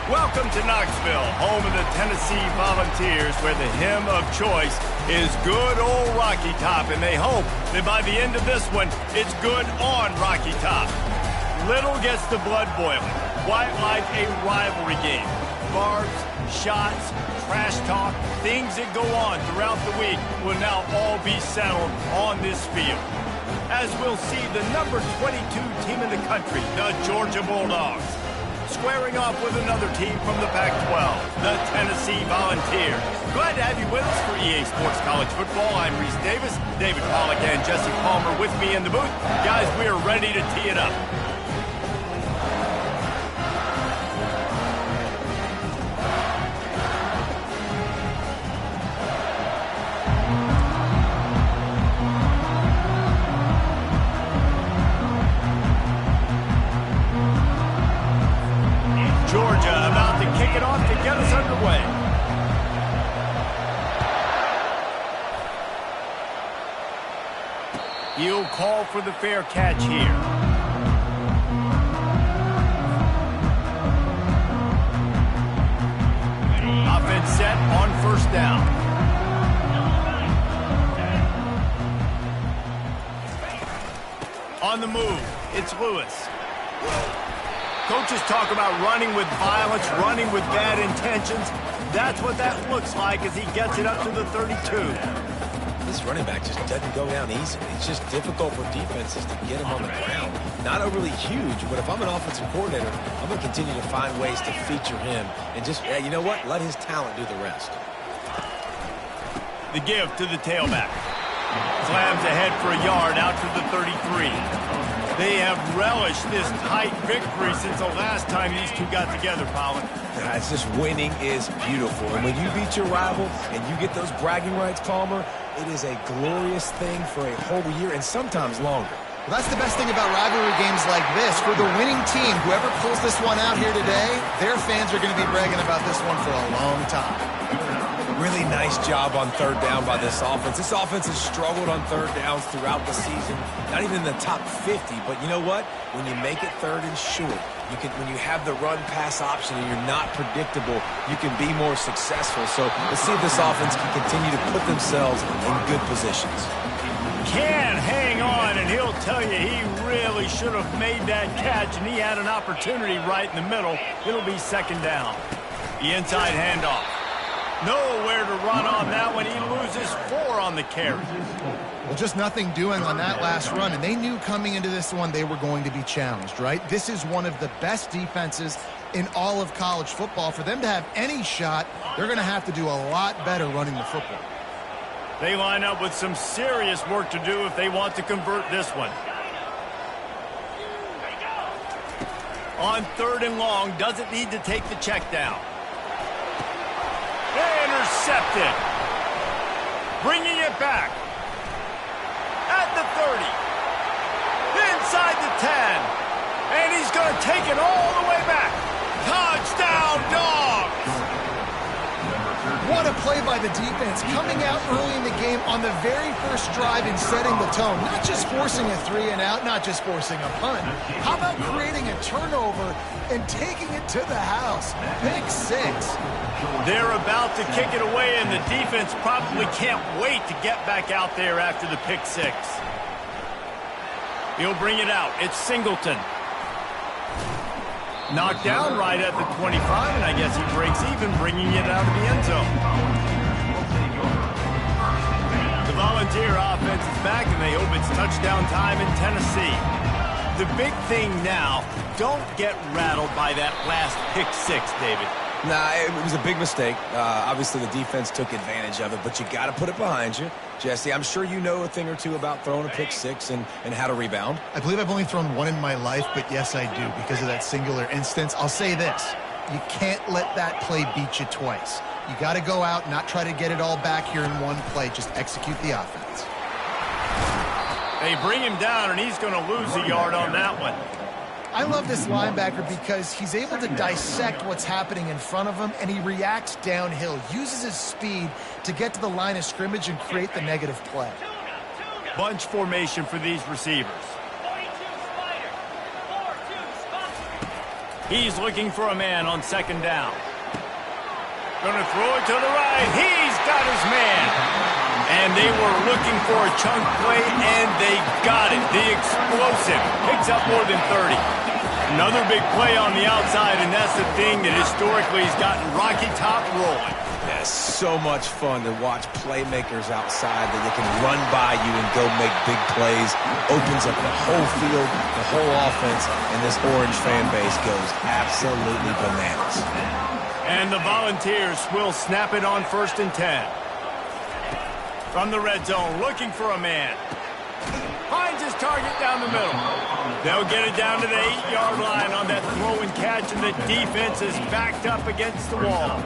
Welcome to Knoxville, home of the Tennessee Volunteers, where the hymn of choice is good old Rocky Top, and they hope that by the end of this one, it's good on Rocky Top. Little gets the blood boiling, quite like a rivalry game. Barbs, shots, trash talk, things that go on throughout the week will now all be settled on this field. As we'll see the number 22 team in the country, the Georgia Bulldogs, squaring off with another team from the Pac-12, the Tennessee Volunteers. Glad to have you with us for EA Sports College Football. I'm Reese Davis, David Pollack and Jesse Palmer with me in the booth. Guys, we are ready to tee it up. Georgia about to kick it off to get us underway. He'll call for the fair catch here. Offense set on first down. On the move, it's Lewis. Coaches talk about running with violence, running with bad intentions. That's what that looks like as he gets it up to the 32. This running back just doesn't go down easily. It's just difficult for defenses to get him on the ground. Not overly huge, but if I'm an offensive coordinator, I'm going to continue to find ways to feature him and just, you know what, let his talent do the rest. The give to the tailback. Slams ahead for a yard out to the 33. They have relished this tight victory since the last time these two got together, Colin. It's just winning is beautiful. And when you beat your rival and you get those bragging rights, Palmer, it is a glorious thing for a whole year and sometimes longer. Well, that's the best thing about rivalry games like this. For the winning team, whoever pulls this one out here today, their fans are going to be bragging about this one for a long time. Really nice job on third down by this offense. This offense has struggled on third downs throughout the season. Not even in the top 50, but you know what? When you make it third and short, when you have the run-pass option and you're not predictable, you can be more successful. So let's see if this offense can continue to put themselves in good positions. Can hang on, and he'll tell you he really should have made that catch, and he had an opportunity right in the middle. It'll be second down. The inside handoff. Nowhere to run on that one. He loses 4 on the carry. Well, just nothing doing on that last run, and they knew coming into this one they were going to be challenged, right? This is one of the best defenses in all of college football. For them to have any shot, they're going to have to do a lot better running the football. They line up with some serious work to do if they want to convert this one. On third and long, doesn't need to take the check down. Intercepted. Bringing it back. At the 30. Inside the 10. And he's going to take it all the way back. Touchdown, Dogs! What a play by the defense, coming out early in the game on the very first drive and setting the tone. Not just forcing a 3-and-out, not just forcing a punt. How about creating a turnover and taking it to the house? Pick 6. They're about to kick it away, and the defense probably can't wait to get back out there after the pick 6. He'll bring it out. It's Singleton. Knocked down right at the 25, and I guess he breaks even, bringing it out of the end zone. The Volunteer offense is back, and they hope it's touchdown time in Tennessee. The big thing now, don't get rattled by that last pick 6, David. Nah, it was a big mistake. Obviously, the defense took advantage of it, but you got to put it behind you. Jesse, I'm sure you know a thing or two about throwing a pick 6 and how to rebound. I believe I've only thrown one in my life, but yes, I do, because of that singular instance. I'll say this. You can't let that play beat you twice. You got to go out, not try to get it all back here in one play. Just execute the offense. They bring him down, and he's going to lose a yard on that one. I love this linebacker because he's able to dissect what's happening in front of him, and he reacts downhill, uses his speed to get to the line of scrimmage and create the negative play. Bunch formation for these receivers. He's looking for a man on second down. Gonna throw it to the right. He's got his man. And they were looking for a chunk play, and they got it. The explosive picks up more than 30. Another big play on the outside, and that's the thing that historically has gotten Rocky Top rolling. Yeah, so much fun to watch playmakers outside that they can run by you and go make big plays. Opens up the whole field, the whole offense, and this Orange fan base goes absolutely bananas. And the Volunteers will snap it on 1st and 10. From the red zone, looking for a man. Finds his target down the middle. They'll get it down to the 8-yard line on that throw and catch, and the defense is backed up against the wall.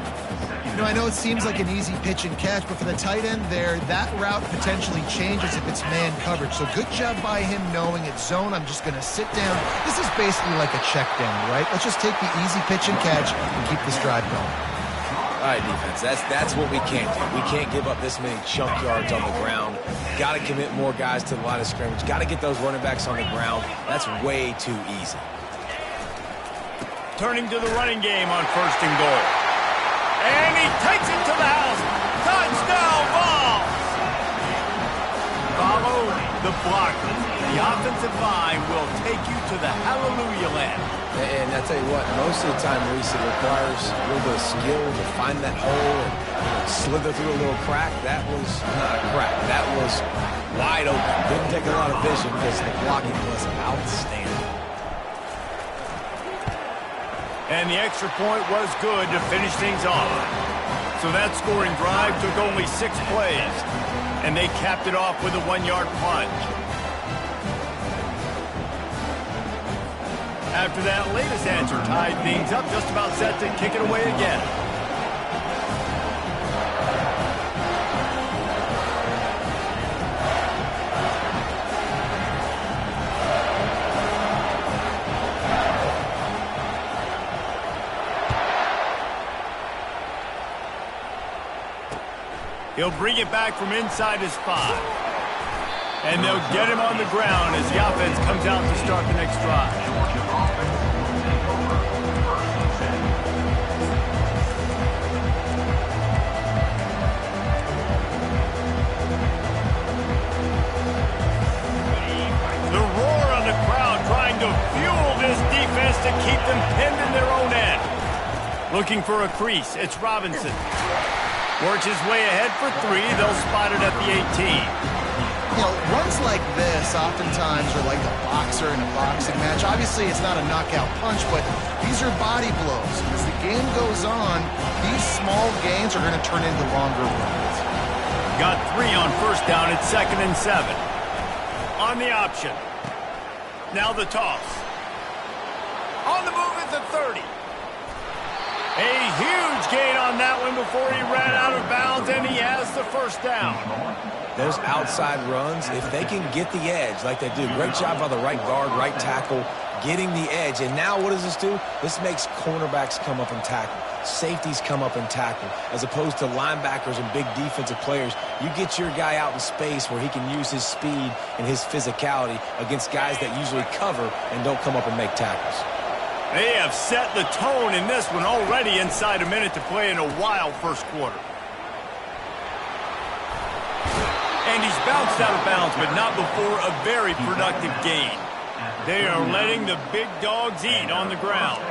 You know, I know it seems like an easy pitch and catch, but for the tight end there, that route potentially changes if it's man coverage. So good job by him knowing it's zone. I'm just going to sit down. This is basically like a check down, right? Let's just take the easy pitch and catch and keep this drive going. All right, defense, that's what we can't do. We can't give up this many chunk yards on the ground. Got to commit more guys to the line of scrimmage. Got to get those running backs on the ground. That's way too easy. Turning to the running game on 1st and goal. And he takes it to the house. Touchdown, Vols! Follow the blocker. The offensive line will take you to the hallelujah land. And I tell you what, most of the time, Reese, it requires a little bit of skill to find that hole and slither through a little crack. That was not a crack. That was wide open. Didn't take a lot of vision because the blocking was outstanding. And the extra point was good to finish things off. So that scoring drive took only 6 plays, and they capped it off with a 1-yard plunge. After that latest answer tied things up, just about set to kick it away again. He'll bring it back from inside his 5. And they'll get him on the ground as the offense comes out to start the next drive. The roar on the crowd trying to fuel this defense to keep them pinned in their own end. Looking for a crease, it's Robinson. Works his way ahead for 3. They'll spot it at the 18. You know, runs like this oftentimes are like a boxer in a boxing match. Obviously, it's not a knockout punch, but these are body blows. As the game goes on, these small gains are going to turn into longer runs. Got 3 on 1st down at 2nd and 7. On the option. Now the toss. On the move at the 30. A huge gain on that one before he ran out of bounds, and he has the 1st down. Those outside runs, if they can get the edge like they do, great job by the right guard, right tackle, getting the edge. And now what does this do? This makes cornerbacks come up and tackle. Safeties come up and tackle. As opposed to linebackers and big defensive players, you get your guy out in space where he can use his speed and his physicality against guys that usually cover and don't come up and make tackles. They have set the tone in this one already inside a minute to play in a wild 1st quarter. And he's bounced out of bounds, but not before a very productive gain. They are letting the big dogs eat on the ground.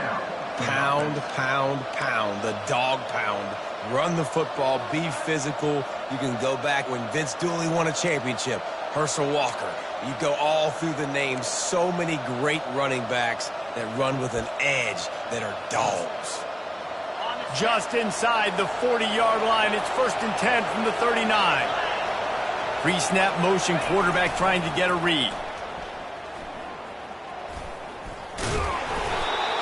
Pound, pound, pound, the dog pound. Run the football, be physical. You can go back when Vince Dooley won a championship, Herschel Walker. You go all through the names. So many great running backs that run with an edge that are dogs. Just inside the 40-yard line, it's 1st and 10 from the 39. Pre-snap motion, quarterback trying to get a read.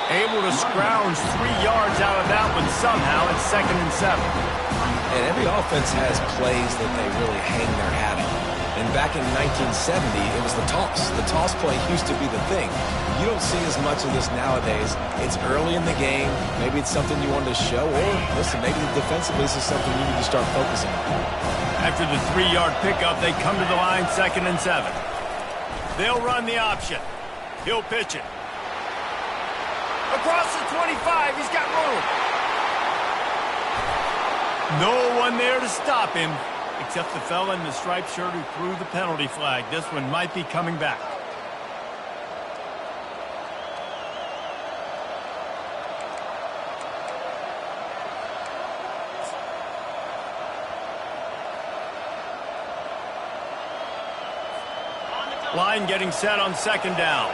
Able to scrounge 3 yards out of that one somehow at 2nd and 7. And every offense has plays that they really hang their hat on. And back in 1970, it was the toss. The toss play used to be the thing. You don't see as much of this nowadays. It's early in the game. Maybe it's something you wanted to show. Or, listen, maybe defensively this is something you need to start focusing on. After the 3-yard pickup, they come to the line 2nd and 7. They'll run the option. He'll pitch it. across the 25. He's got room. No one there to stop him, except the fella in the striped shirt who threw the penalty flag. This one might be coming back. Line getting set on second down.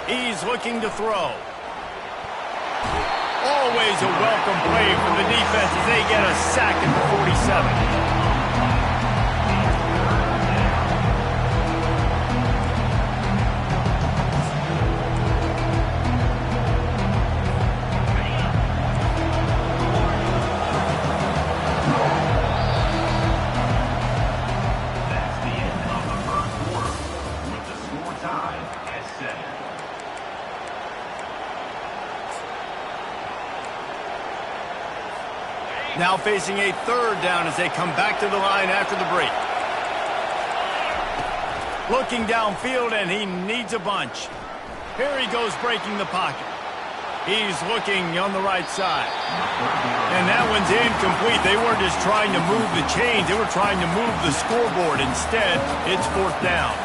He's looking to throw. Always a welcome play from the defense as they get a sack at the 47. Now facing a third down as they come back to the line after the break. Looking downfield, and he needs a bunch. Here he goes breaking the pocket. He's looking on the right side. And that one's incomplete. They weren't just trying to move the chains. They were trying to move the scoreboard. Instead, it's fourth down.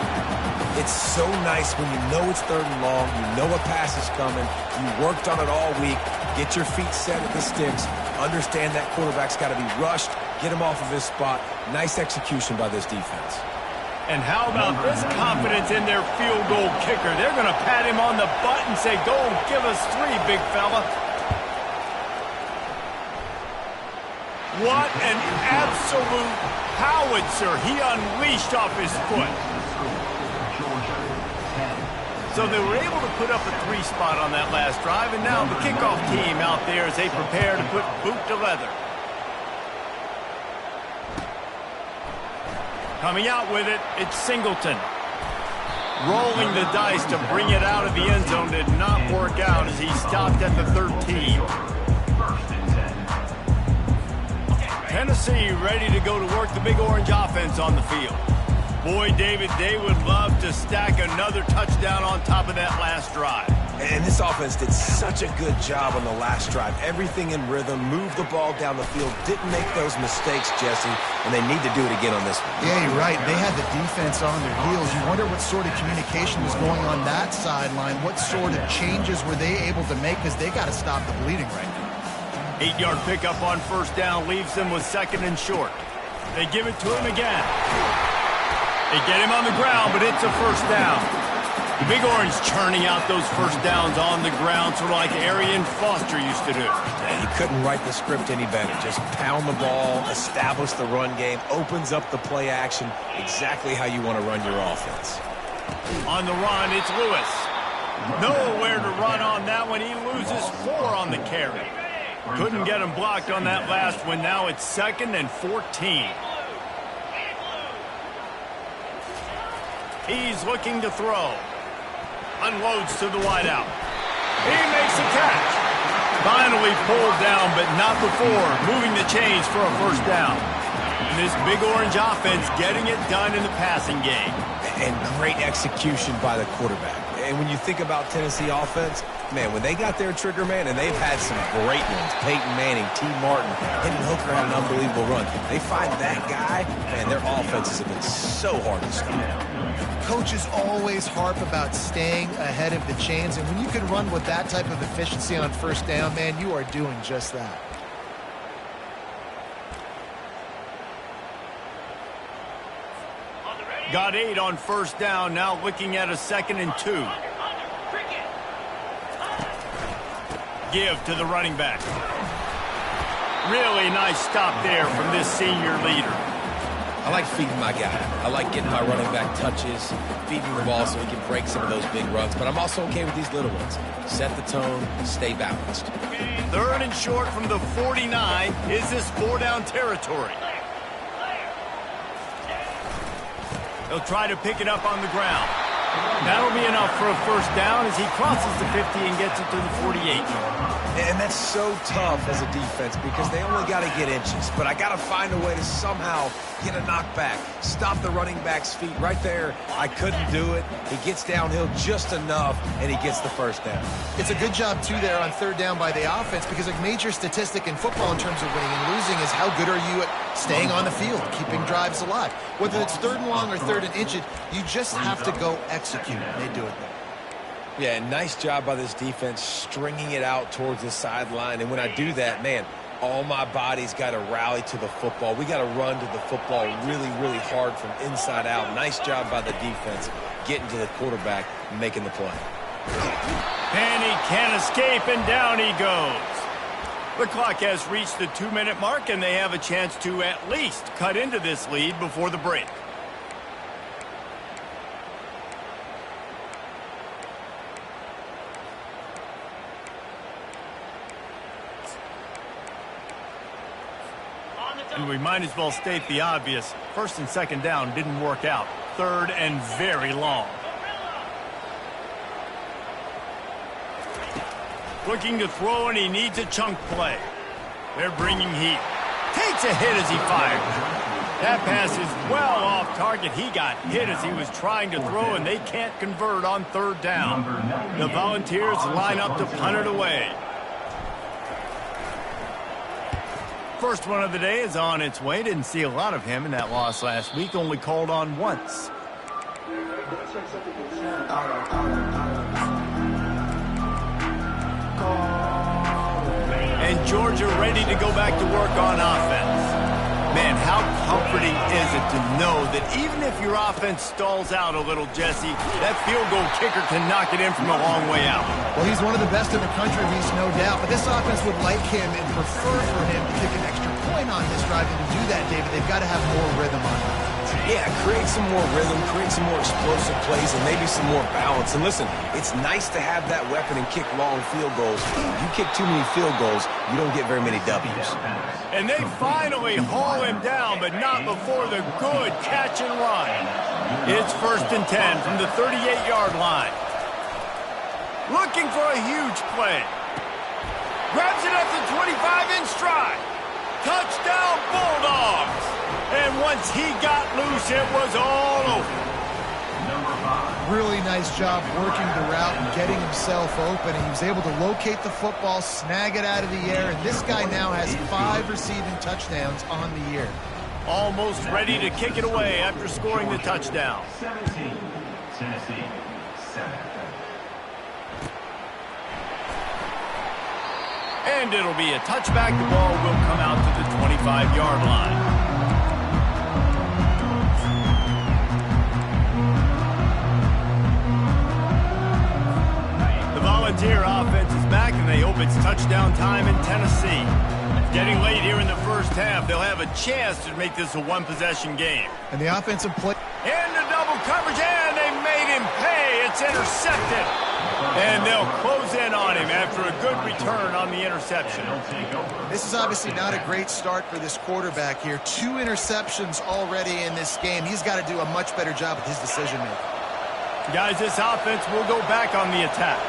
It's so nice when you know it's third and long, you know a pass is coming, you worked on it all week, get your feet set at the sticks, understand that quarterback's got to be rushed, get him off of his spot. Nice execution by this defense. And how about this confidence in their field goal kicker? They're going to pat him on the butt and say, go give us 3, big fella. What an absolute howitzer he unleashed off his foot. So they were able to put up a 3 spot on that last drive, and now the kickoff team out there as they prepare to put boot to leather. Coming out with it, it's Singleton. Rolling the dice to bring it out of the end zone did not work out as he stopped at the 13. Tennessee ready to go to work the Big Orange offense on the field. Boy, David, they would love to stack another touchdown on top of that last drive. And this offense did such a good job on the last drive. Everything in rhythm, moved the ball down the field, didn't make those mistakes, Jesse, and they need to do it again on this one. Yeah, you're right. They had the defense on their heels. You wonder what sort of communication was going on that sideline. What sort of changes were they able to make, because they got to stop the bleeding right now. 8-yard pickup on first down leaves them with second and short. They give it to him again. They get him on the ground, but it's a first down. The Big Orange churning out those first downs on the ground, sort of like Arian Foster used to do. Yeah, he couldn't write the script any better. Just pound the ball, establish the run game, opens up the play action, exactly how you want to run your offense. On the run, it's Lewis. Nowhere to run on that one. He loses 4 on the carry. Couldn't get him blocked on that last one. Now it's 2nd and 14. He's looking to throw. Unloads to the wideout. He makes a catch. Finally pulled down, but not before moving the chains for a first down. And this Big Orange offense getting it done in the passing game. And great execution by the quarterback. And when you think about Tennessee offense, man, when they got their trigger man, and they've had some great ones, Peyton Manning, T. Martin, Hendon Hooker had an unbelievable run. They find that guy, man, their offenses have been so hard to stop. Coaches always harp about staying ahead of the chains, and when you can run with that type of efficiency on first down, man, you are doing just that. Got 8 on first down, now looking at a 2nd and 2. Give to the running back. Really nice stop there from this senior leader. I like feeding my guy. I like getting my running back touches, feeding the ball so he can break some of those big runs. But I'm also okay with these little ones. Set the tone, stay balanced. 3rd and short from the 49. Is this 4-down territory? They'll try to pick it up on the ground. That'll be enough for a first down as he crosses the 50 and gets it to the 48. And that's so tough as a defense because they only got to get inches. But I got to find a way to somehow get a knockback, stop the running back's feet right there. I couldn't do it. He gets downhill just enough, and he gets the first down. It's a good job, too, there on third down by the offense because a major statistic in football in terms of winning and losing is how good are you at staying on the field, keeping drives alive. Whether it's third and long or third and inches, you just have to go execute. They do it there. Yeah, nice job by this defense stringing it out towards the sideline. And when I do that, man, all my body's got to rally to the football. We got to run to the football really, really hard from inside out. Nice job by the defense getting to the quarterback and making the play. And he can't escape, and down he goes. The clock has reached the 2-minute mark, and they have a chance to at least cut into this lead before the break. And we might as well state the obvious. First and second down didn't work out. Third and very long. Looking to throw, and he needs a chunk play. They're bringing heat. Takes a hit as he fired. That pass is well off target. He got hit as he was trying to throw, and they can't convert on third down. The Volunteers line up to punt it away. First one of the day is on its way. Didn't see a lot of him in that loss last week. Only called on once. And Georgia ready to go back to work on offense. Man, how comforting is it to know that even if your offense stalls out a little, Jesse, that field goal kicker can knock it in from a long way out. Well, he's one of the best in the country, Reese, no doubt. But this offense would like him and prefer for him to kick an extra point on this drive. And to do that, David, they've got to have more rhythm on it. Yeah, create some more rhythm, create some more explosive plays, and maybe some more balance. And listen, it's nice to have that weapon and kick long field goals. If you kick too many field goals, you don't get very many W's. And they finally haul him down, but not before the good catch and run. It's 1st and 10 from the 38-yard line. Looking for a huge play. Grabs it at the 25 in stride. Touchdown, Bulldogs. And once he got loose, it was all over. Really nice job working the route and getting himself open. And he was able to locate the football, snag it out of the air. And this guy now has 5 receiving touchdowns on the year. Almost ready to kick it away after scoring the touchdown. 17, Tennessee, 7. And it'll be a touchback. The ball will come out to the 25-yard line. Volunteer offense is back, and they hope it's touchdown time in Tennessee. It's getting late here in the first half. They'll have a chance to make this a one-possession game. And the offensive play. Into double coverage, and they made him pay. It's intercepted. And they'll close in on him after a good return on the interception. This is obviously not a great start for this quarterback here. 2 interceptions already in this game. He's got to do a much better job with his decision-making. Guys, this offense will go back on the attack.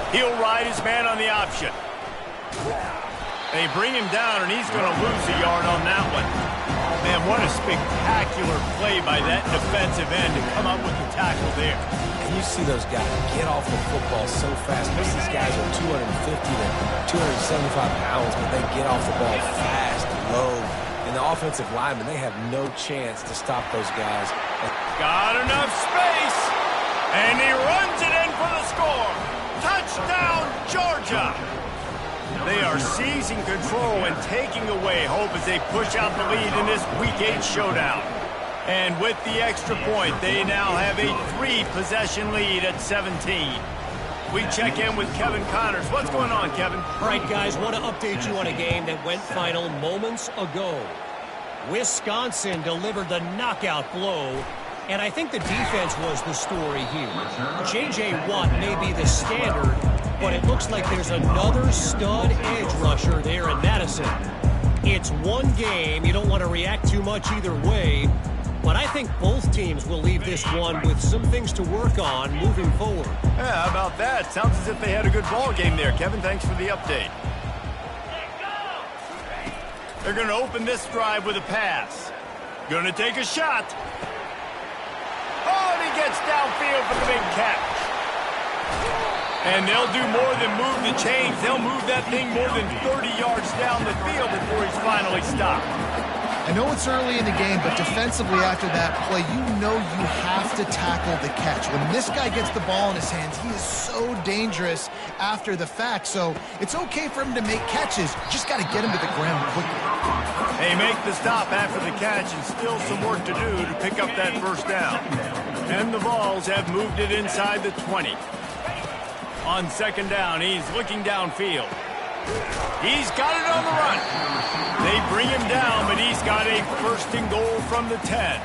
He'll ride his man on the option. They bring him down, and he's going to lose a yard on that one. Man, what a spectacular play by that defensive end to come up with the tackle there. And you see those guys get off the football so fast. Most of these guys are 250 to 275 pounds, but they get off the ball fast, low. And the offensive linemen, they have no chance to stop those guys. Got enough space, and he runs it in for the score. Touchdown, Georgia! They are seizing control and taking away hope as they push out the lead in this Week 8 showdown. And with the extra point, they now have a 3-possession lead at 17. We check in with Kevin Connors. What's going on, Kevin? All right, guys, want to update you on a game that went final moments ago. Wisconsin delivered the knockout blow, and I think the defense was the story here. J.J. Watt may be the standard, but it looks like there's another stud edge rusher there in Madison. It's one game. You don't want to react too much either way, but I think both teams will leave this one with some things to work on moving forward. Yeah, how about that? Sounds as if they had a good ball game there. Kevin, thanks for the update. They're going to open this drive with a pass. Going to take a shot. Oh, and he gets downfield for the big catch. And they'll do more than move the chains. They'll move that thing more than 30 yards down the field before he's finally stopped. I know it's early in the game, but defensively after that play, you know you have to tackle the catch. When this guy gets the ball in his hands, he is so dangerous after the fact. So it's okay for him to make catches. Just got to get him to the ground quickly. They make the stop after the catch and still some work to do to pick up that first down. And the Vols have moved it inside the 20. On second down, he's looking downfield. He's got it on the run. They bring him down, but he's got a first and goal from the 10.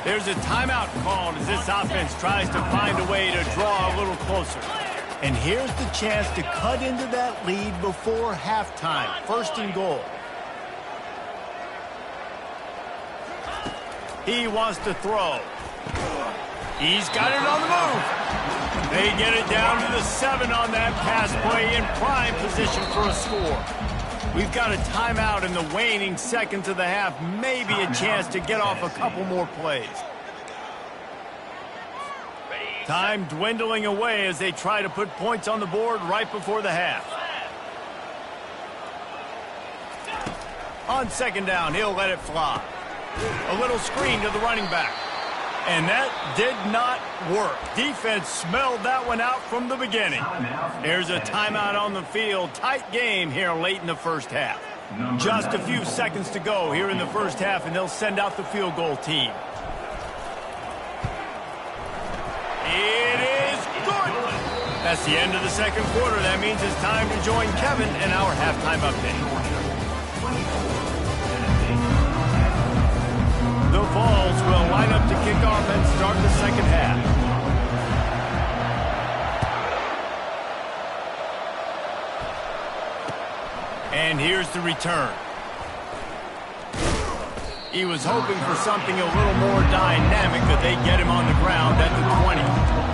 There's a timeout called as this offense tries to find a way to draw a little closer. And here's the chance to cut into that lead before halftime. First and goal. He wants to throw. He's got it on the move. They get it down to the 7 on that pass play in prime position for a score. We've got a timeout in the waning seconds of the half. Maybe a chance to get off a couple more plays. Time dwindling away as they try to put points on the board right before the half. On second down, he'll let it fly. A little screen to the running back. And that did not work. Defense smelled that one out from the beginning. There's a timeout on the field. Tight game here late in the first half. Just a few seconds to go here in the first half, and they'll send out the field goal team. It is good. That's the end of the second quarter. That means it's time to join Kevin in our halftime update. The Vols will line up to kick off and start the second half. And here's the return. He was hoping for something a little more dynamic, but they get him on the ground at the 20.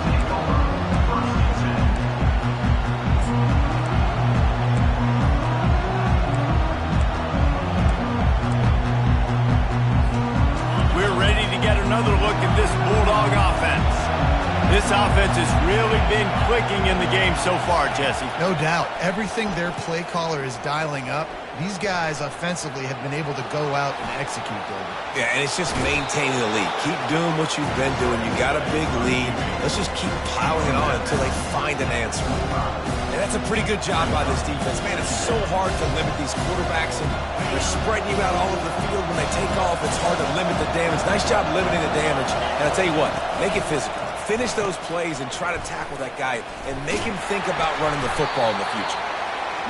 Get another look at this Bulldog offense. This offense has really been clicking in the game so far, Jesse. No doubt. Everything their play caller is dialing up, these guys offensively have been able to go out and execute, David. Yeah, and it's just maintaining the lead. Keep doing what you've been doing. You got a big lead. Let's just keep piling it on until they find an answer. And that's a pretty good job by this defense. Man, it's so hard to limit these quarterbacks, and they're spreading you out all over the field. When they take off, it's hard to limit the damage. Nice job limiting the damage. And I'll tell you what, make it physical. Finish those plays and try to tackle that guy and make him think about running the football in the future.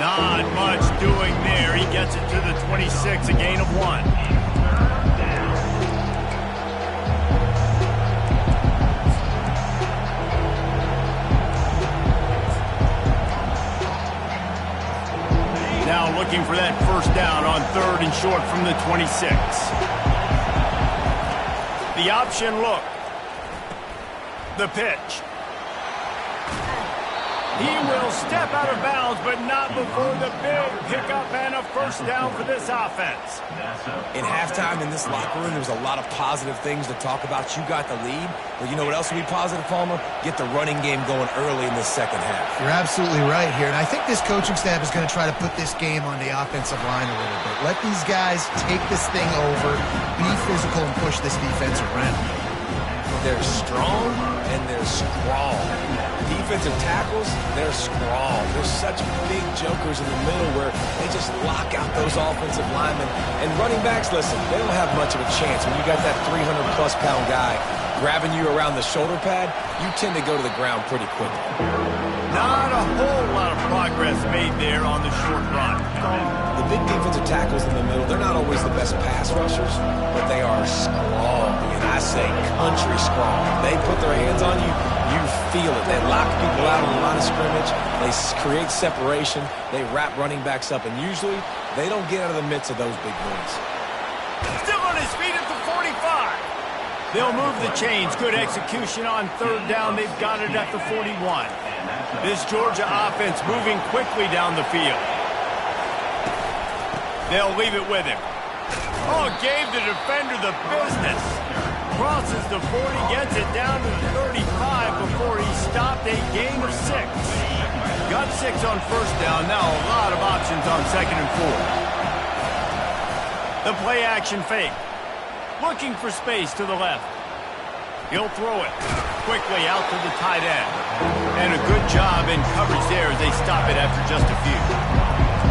Not much doing there. He gets it to the 26, a gain of 1. Now looking for that first down on third and short from the 26. The option look. The pitch. He will step out of bounds, but not before the big pickup and a first down for this offense. In halftime in this locker room, there's a lot of positive things to talk about. You got the lead. But you know what else will be positive, Palmer? Get the running game going early in the second half. You're absolutely right here. And I think this coaching staff is going to try to put this game on the offensive line a little bit. Let these guys take this thing over, be physical, and push this defense around. They're strong and they're strong. Defensive tackles, they're strong. They're such big jokers in the middle where they just lock out those offensive linemen. And running backs, listen, they don't have much of a chance. When you got that 300-plus pound guy grabbing you around the shoulder pad, you tend to go to the ground pretty quickly. Not a whole lot of progress made there on the short run. The big defensive tackles in the middle, they're not always the best pass rushers, but they are strong. And I say country strong. They put their hands on you, you feel it. They lock people out on the line of scrimmage. They create separation. They wrap running backs up. And usually, they don't get out of the midst of those big runs. Still on his feet at the 45. They'll move the chains. Good execution on third down. They've got it at the 41. This Georgia offense moving quickly down the field. They'll leave it with him. Oh, gave the defender the business. Crosses the 40, gets it down to the 35 before he stopped a gain of 6. Got 6 on first down. Now a lot of options on 2nd and 4. The play action fake. Looking for space to the left. He'll throw it quickly out to the tight end. And a good job in coverage there as they stop it after just a few.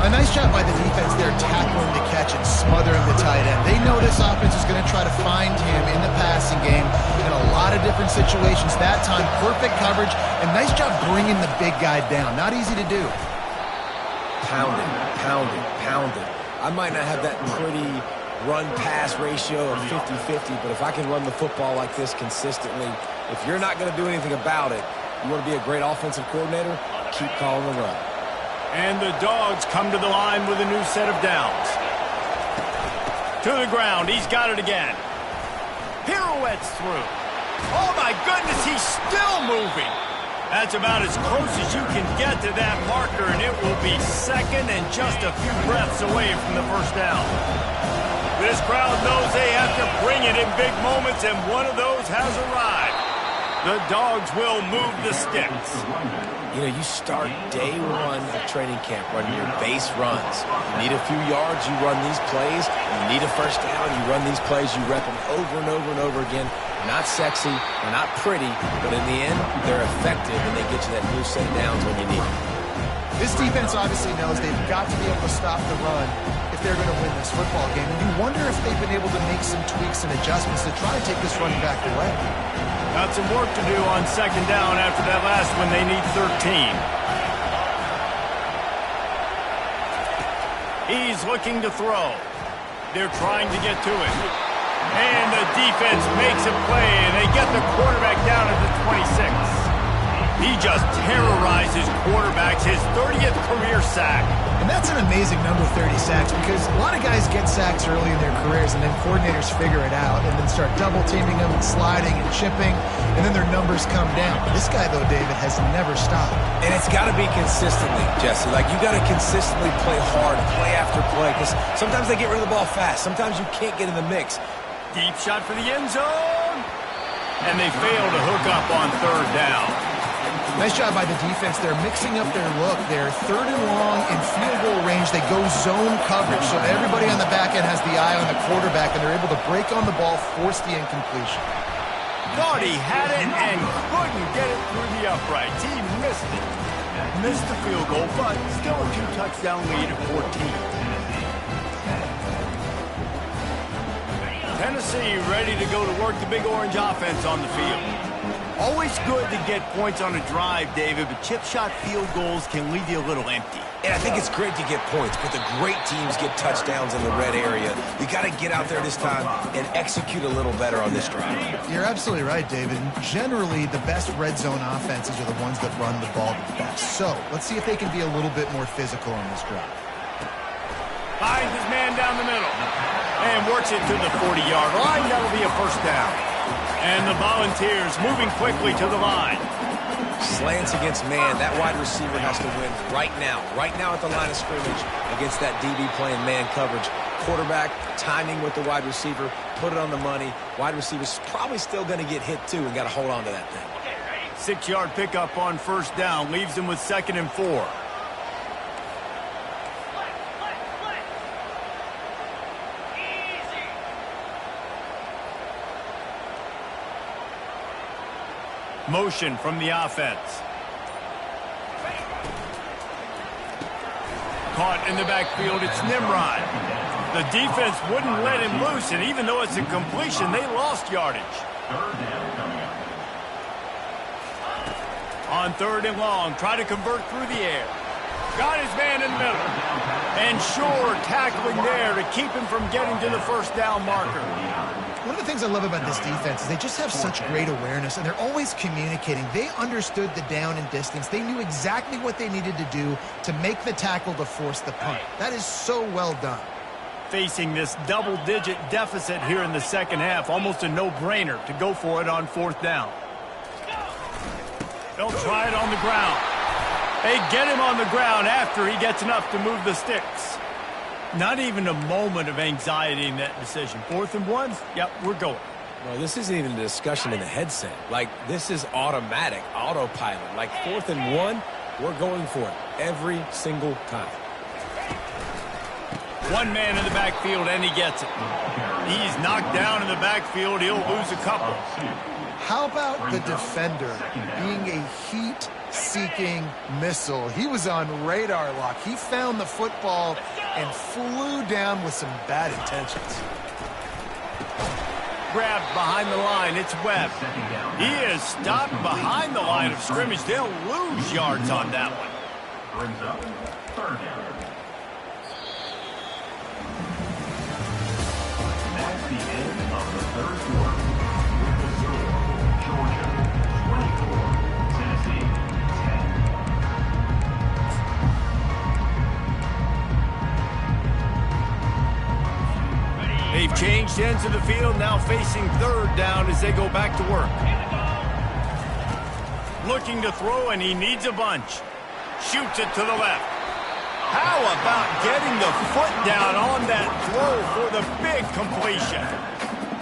A nice job by the defense there, tackling the catch and smothering the tight end. They know this offense is going to try to find him in the passing game in a lot of different situations. That time, perfect coverage, and nice job bringing the big guy down. Not easy to do. Pound it, pound it, pound it. I might not have that pretty run-pass ratio of 50-50, but if I can run the football like this consistently, if you're not going to do anything about it, you want to be a great offensive coordinator, keep calling the run. And the Dogs come to the line with a new set of downs. To the ground. He's got it again. Pirouettes through. Oh, my goodness, he's still moving. That's about as close as you can get to that marker, and it will be second and just a few breaths away from the first down. This crowd knows they have to bring it in big moments, and one of those has arrived. The Dogs will move the sticks. You know, you start day one of training camp running your base runs. You need a few yards, you run these plays. You need a first down, you run these plays. You rep them over and over and over again. They're not sexy, they're not pretty, but in the end, they're effective, and they get you that new set of downs when you need it. This defense obviously knows they've got to be able to stop the run if they're going to win this football game. And you wonder if they've been able to make some tweaks and adjustments to try to take this running back away. Got some work to do on second down after that last one. They need 13. He's looking to throw. They're trying to get to it. And the defense makes a play, and they get the quarterback down at the 26. He just terrorizes quarterbacks, his 30th career sack. And that's an amazing number, 30 sacks, because a lot of guys get sacks early in their careers, and then coordinators figure it out and then start double-teaming them and sliding and chipping, and then their numbers come down. This guy, though, David, has never stopped. And it's got to be consistently, Jesse. Like, you got to consistently play hard, play after play, because sometimes they get rid of the ball fast. Sometimes you can't get in the mix. Deep shot for the end zone. And they fail to hook up on third down. Nice job by the defense. They're mixing up their look. They're third and long in field goal range. They go zone coverage, so everybody on the back end has the eye on the quarterback, and they're able to break on the ball, force the incompletion. Thought he had it and couldn't get it through the uprights. He missed it. Missed the field goal, but still a two-touchdown lead at 14. Tennessee ready to go to work the Big Orange offense on the field. Always good to get points on a drive, David, but chip shot field goals can leave you a little empty. And I think it's great to get points, but the great teams get touchdowns in the red area. You got to get out there this time and execute a little better on this drive. You're absolutely right, David. Generally, the best red zone offenses are the ones that run the ball the best. So let's see if they can be a little bit more physical on this drive. Finds his man down the middle and works it to the 40-yard line. That'll be a first down. And the Volunteers moving quickly to the line. Slants against man. That wide receiver has to win right now at the line of scrimmage against that DB playing man coverage. Quarterback, timing with the wide receiver, put it on the money. Wide receiver's probably still going to get hit too and got to hold on to that thing. 6-yard pickup on first down leaves him with 2nd and 4. Motion from the offense. Caught in the backfield, it's Nimrod. The defense wouldn't let him loose, and even though it's a completion, they lost yardage. On third and long, try to convert through the air. Got his man in the middle. And sure, tackling there to keep him from getting to the first down marker. One of the things I love about this defense is they just have such great awareness, and they're always communicating. They understood the down and distance. They knew exactly what they needed to do to make the tackle to force the punt. That is so well done. Facing this double-digit deficit here in the second half, almost a no-brainer to go for it on fourth down. They'll try it on the ground. They get him on the ground after he gets enough to move the sticks. Not even a moment of anxiety in that decision. 4th and 1, yep, we're going. Well, this isn't even a discussion in the headset. Like, this is automatic, autopilot. Like, 4th and 1, we're going for it every single time. One man in the backfield, and he gets it. He's knocked down in the backfield. He'll lose a couple. How about the defender being a heat-seeking missile? He was on radar lock. He found the football and flew down with some bad intentions. Grabbed behind the line. It's Webb. He is stopped behind the line of scrimmage. They'll lose yards on that one. Brings up 3rd down. That's the end of the 3rd quarter. With the score, Georgia 24, Tennessee 10. They've changed ends of the field, now facing 3rd down as they go back to work. Looking to throw, and he needs a bunch. Shoots it to the left. How about getting the foot down on that throw for the big completion?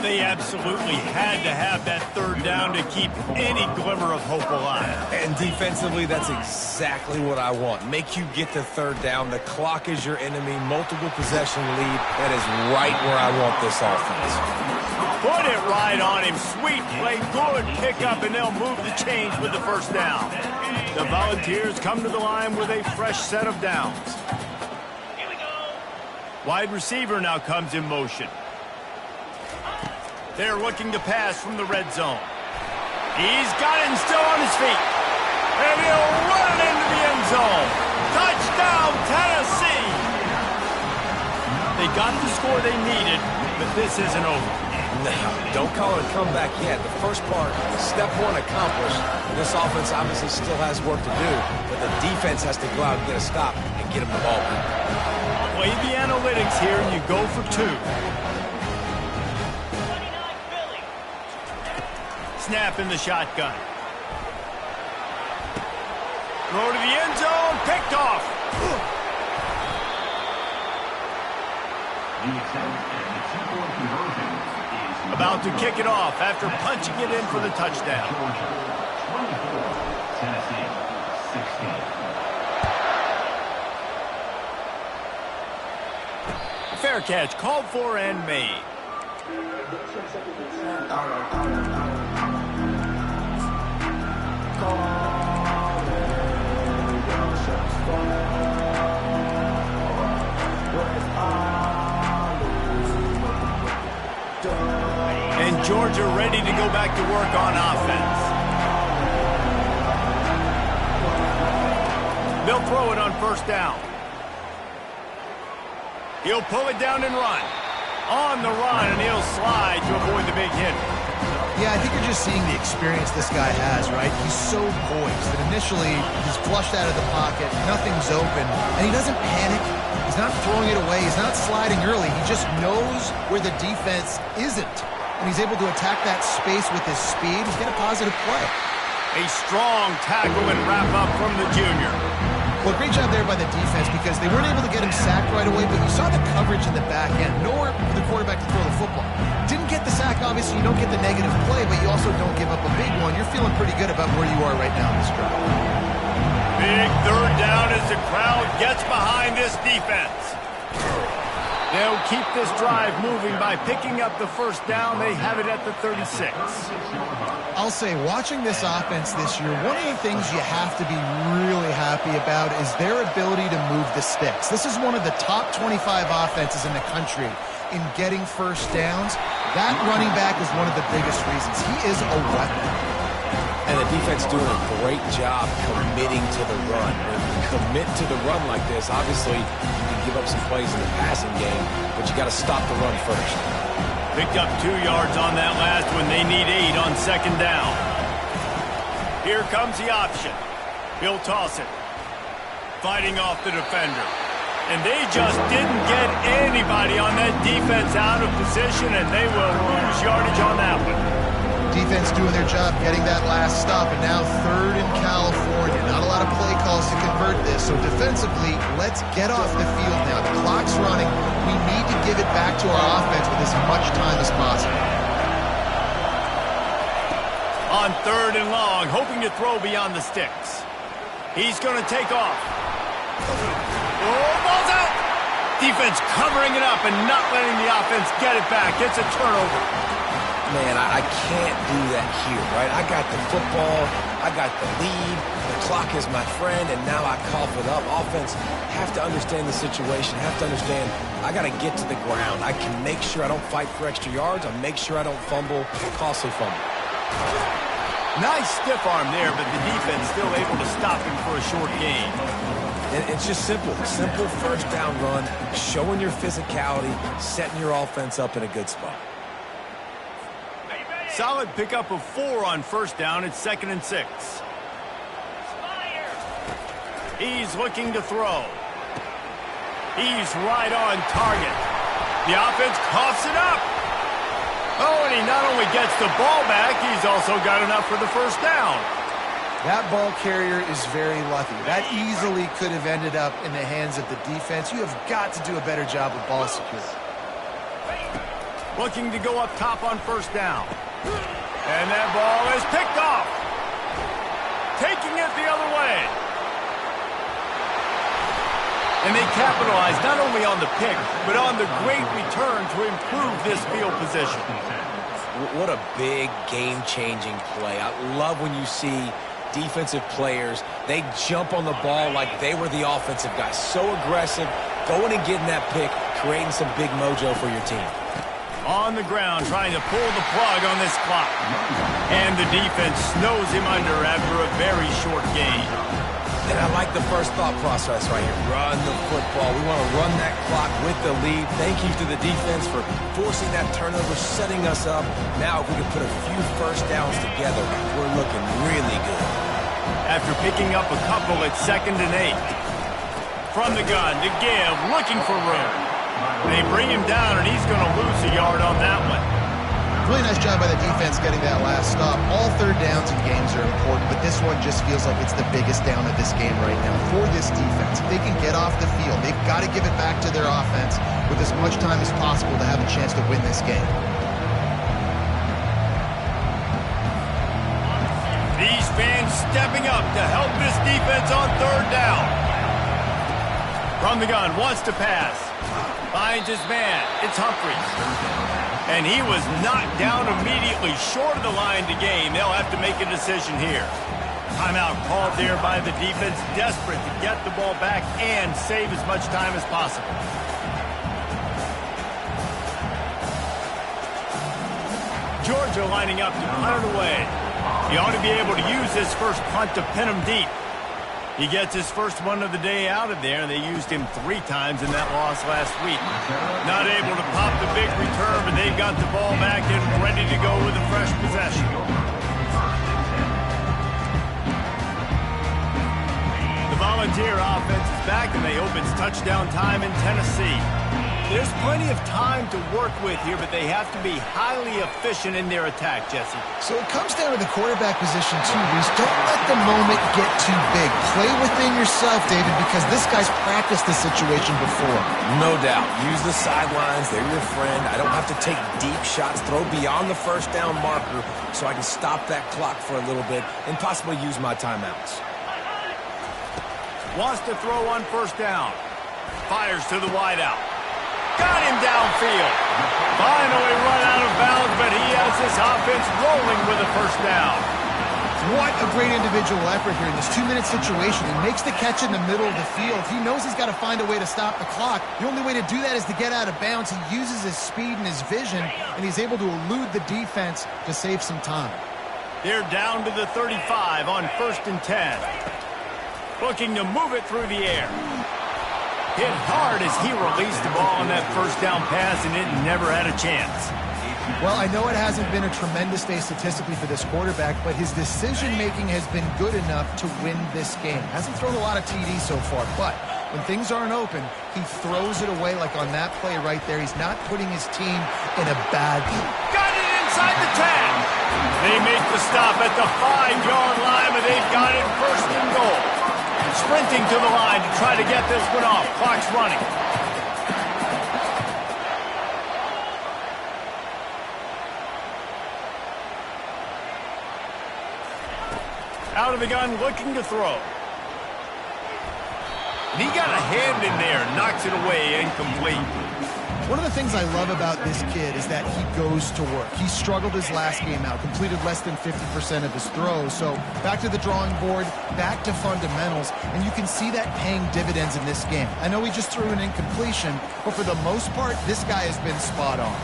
They absolutely had to have that 3rd down to keep any glimmer of hope alive. And defensively, that's exactly what I want. Make you get to 3rd down. The clock is your enemy. Multiple possession lead. That is right where I want this offense. Put it right on him. Sweet play. Good pickup, and they'll move the chains with the 1st down. The Volunteers come to the line with a fresh set of downs. Here we go. Wide receiver now comes in motion. They're looking to pass from the red zone. He's got it and still on his feet. And he'll run it into the end zone. Touchdown, Tennessee! They got the score they needed, but this isn't over. No, don't call it a comeback yet. The first part, step 1 accomplished. This offense obviously still has work to do, but the defense has to go out and get a stop and get them the ball back. Play the analytics here, and you go for 2. Snap in the shotgun. Throw to the end zone, picked off. The attempt at the 2-point conversion is About to kick it off after punching it in for the touchdown. Georgia 24, Tennessee 16. Fair catch, called for and made. And Georgia ready to go back to work on offense. They'll throw it on 1st down. He'll pull it down and run. On the run, and he'll slide to avoid the big hit. Yeah, I think you're just seeing the experience this guy has, right? He's so poised that initially he's flushed out of the pocket, nothing's open, and he doesn't panic. He's not throwing it away. He's not sliding early. He just knows where the defense isn't, and he's able to attack that space with his speed and get a positive play. A strong tackle and wrap up from the junior. Well, great job there by the defense because they weren't able to get him sacked right away, but you saw the coverage in the back end. Nowhere for the quarterback to throw the football. Didn't get the sack, obviously. You don't get the negative play, but you also don't give up a big one. You're feeling pretty good about where you are right now in this drive. Big 3rd down as the crowd gets behind this defense. They'll keep this drive moving by picking up the 1st down. They have it at the 36. I'll say, watching this offense this year, one of the things you have to be really happy about is their ability to move the sticks. This is one of the top 25 offenses in the country in getting 1st downs. That running back is one of the biggest reasons. He is a weapon. And the defense doing a great job committing to the run. When you commit to the run like this, obviously you can give up some plays in the passing game, but you got to stop the run first. Picked up 2 yards on that last one. They need 8 on 2nd down. Here comes the option. He'll toss it. Fighting off the defender. And they just didn't get anybody on that defense out of position, and they will lose yardage on that one. Defense doing their job getting that last stop, and now third in California. Not a lot of play calls to convert this, so defensively, let's get off the field now. The clock's running. We need to give it back to our offense with as much time as possible. On third and long, hoping to throw beyond the sticks. He's going to take off. Oh, ball's out! Defense covering it up and not letting the offense get it back. It's a turnover. Man, I can't do that here, right? I got the football, I got the lead, the clock is my friend, and now I cough it up. Offense have to understand the situation, have to understand I got to get to the ground. I can make sure I don't fight for extra yards. I'll make sure I don't fumble, costly fumble. Nice stiff arm there, but the defense still able to stop him for a short gain. It's just simple first down run, showing your physicality, setting your offense up in a good spot. Solid pickup of 4 on first down. It's 2nd and 6. He's looking to throw. He's right on target. The offense coughs it up. Oh, and he not only gets the ball back, he's also got enough for the first down. That ball carrier is very lucky. That easily could have ended up in the hands of the defense. You have got to do a better job with ball security. Looking to go up top on first down. And that ball is picked off. Taking it the other way. And they capitalize not only on the pick, but on the great return to improve this field position. What a big game-changing play. I love when you see defensive players, they jump on the ball like they were the offensive guys. So aggressive, going and getting that pick, creating some big mojo for your team. On the ground, trying to pull the plug on this clock. And the defense snows him under after a very short gain. And I like the first thought process right here. Run the football. We want to run that clock with the lead. Thank you to the defense for forcing that turnover, setting us up. Now if we can put a few first downs together, we're looking really good. After picking up a couple at 2nd and 8. From the gun to give, looking for room. They bring him down, and he's going to lose a yard on that one. Really nice job by the defense getting that last stop. All third downs in games are important, but this one just feels like it's the biggest down of this game right now for this defense. If they can get off the field, they've got to give it back to their offense with as much time as possible to have a chance to win this game. These fans stepping up to help this defense on third down. From the gun, wants to pass. Finds his man. It's Humphries. And he was knocked down immediately short of the line to gain. They'll have to make a decision here. Timeout called there by the defense, desperate to get the ball back and save as much time as possible. Georgia lining up to punt it away. He ought to be able to use this first punt to pin him deep. He gets his first one of the day out of there. They used him 3 times in that loss last week. Not able to pop the big return, but they've got the ball back and ready to go with a fresh possession. The Volunteer offense is back, and they hope it's touchdown time in Tennessee. There's plenty of time to work with here, but they have to be highly efficient in their attack, Jesse. So it comes down to the quarterback position, too, Reese. Don't let the moment get too big. Play within yourself, David, because this guy's practiced this situation before. No doubt. Use the sidelines. They're your friend. I don't have to take deep shots, throw beyond the first down marker so I can stop that clock for a little bit and possibly use my timeouts. Wants to throw on first down. Fires to the wideout. Got him downfield. Finally run out of bounds, but he has this offense rolling with a first down. What a great individual effort here in this 2-minute situation. He makes the catch in the middle of the field. He knows he's got to find a way to stop the clock. The only way to do that is to get out of bounds. He uses his speed and his vision, and he's able to elude the defense to save some time. They're down to the 35 on 1st and 10. Looking to move it through the air. Hit hard as he released the ball on that first down pass, and it never had a chance. Well, I know it hasn't been a tremendous day statistically for this quarterback, but his decision-making has been good enough to win this game. Hasn't thrown a lot of TDs so far, but When things aren't open, he throws it away like on that play right there. He's not putting his team in a bad... Got it inside the 10. They make the stop at the 5-yard line, but they've got it first and goal. Sprinting to the line to try to get this one off. Clock's running. Out of the gun, looking to throw. And he got a hand in there, knocks it away, incomplete. One of the things I love about this kid is that he goes to work. He struggled his last game out, completed less than 50% of his throws. So back to the drawing board, back to fundamentals, and you can see that paying dividends in this game. I know he just threw an incompletion, but for the most part, this guy has been spot on.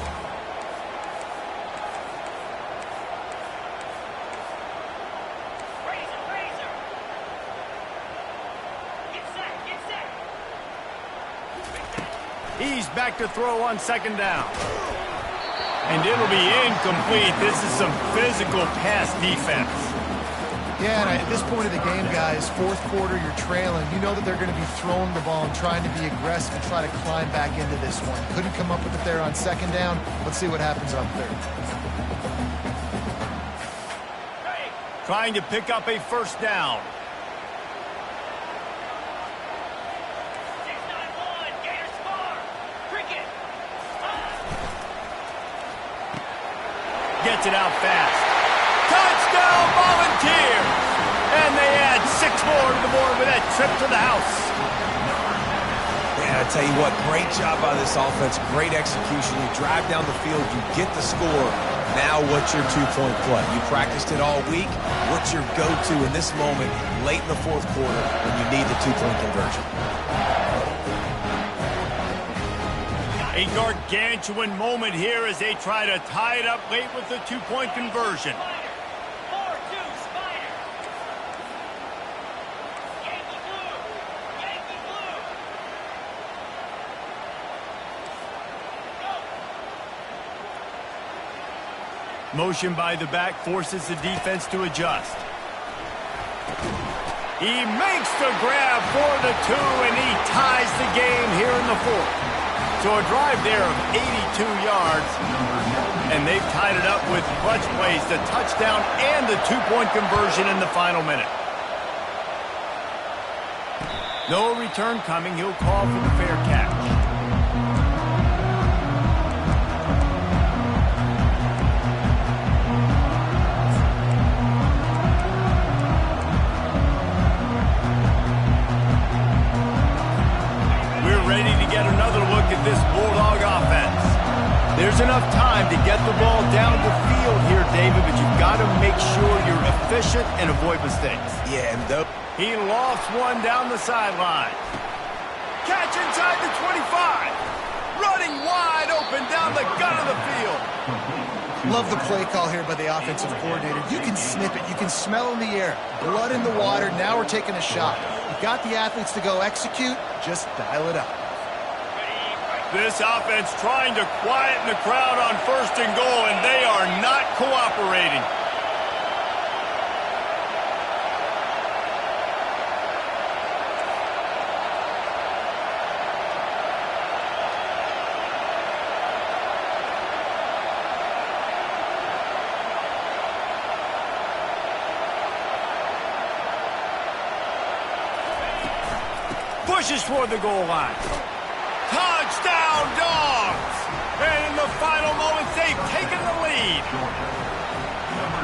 He's back to throw on second down. And it'll be incomplete. This is some physical pass defense. Yeah, and at this point of the game, guys, fourth quarter, you're trailing. You know that they're going to be throwing the ball and trying to be aggressive and try to climb back into this one. Couldn't come up with it there on second down. Let's see what happens on third. Trying to pick up a first down. Gets it out fast. Touchdown, Volunteers! And they add 6 more to the board with that trip to the house. Yeah, I tell you what, great job by this offense. Great execution. You drive down the field, you get the score. Now what's your two-point play? You practiced it all week. What's your go-to in this moment late in the fourth quarter when you need the two-point conversion? A gargantuan moment here as they try to tie it up late with the two-point conversion. Motion by the back forces the defense to adjust. He makes the grab for the 2, and he ties the game here in the fourth. So a drive there of 82 yards, and they've tied it up with clutch plays, the touchdown and the two-point conversion in the final minute. No return coming. He'll call for the fair catch. Ready to get another look at this Bulldog offense. There's enough time to get the ball down the field here, David, but you've got to make sure you're efficient and avoid mistakes. Yeah, and he lofts one down the sideline. Catch inside the 25. Running wide open down the gut of the field. Love the play call here by the offensive coordinator. You can snip it. You can smell in the air. Blood in the water. Now we're taking a shot. You've got the athletes to go execute. Just dial it up. This offense trying to quieten the crowd on first and goal, and they are not cooperating. Pushes toward the goal line. Touchdown, Dogs! And in the final moments, they've taken the lead.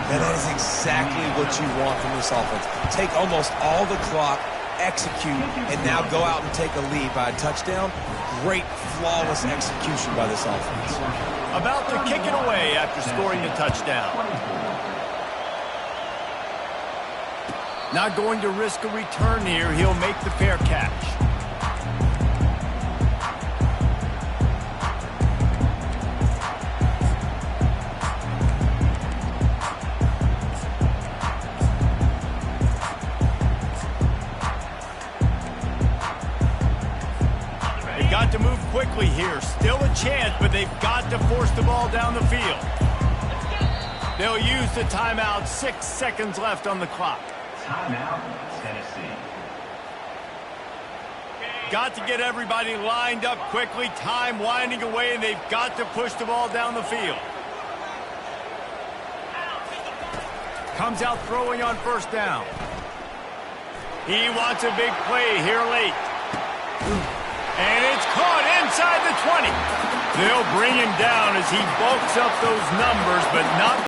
And that is exactly what you want from this offense. Take almost all the clock, execute, and now go out and take a lead by a touchdown. Great, flawless execution by this offense. About to kick it away after scoring the touchdown. Not going to risk a return here. He'll make the fair catch. Got to move quickly here. Still a chance, but they've got to force the ball down the field. They'll use the timeout. 6 seconds left on the clock. Timeout, Tennessee. got to get everybody lined up quickly, time winding away, and they've got to push the ball down the field. Comes out throwing on first down. He wants a big play here late. And it's caught inside the 20. They'll bring him down as he bulks up those numbers, but not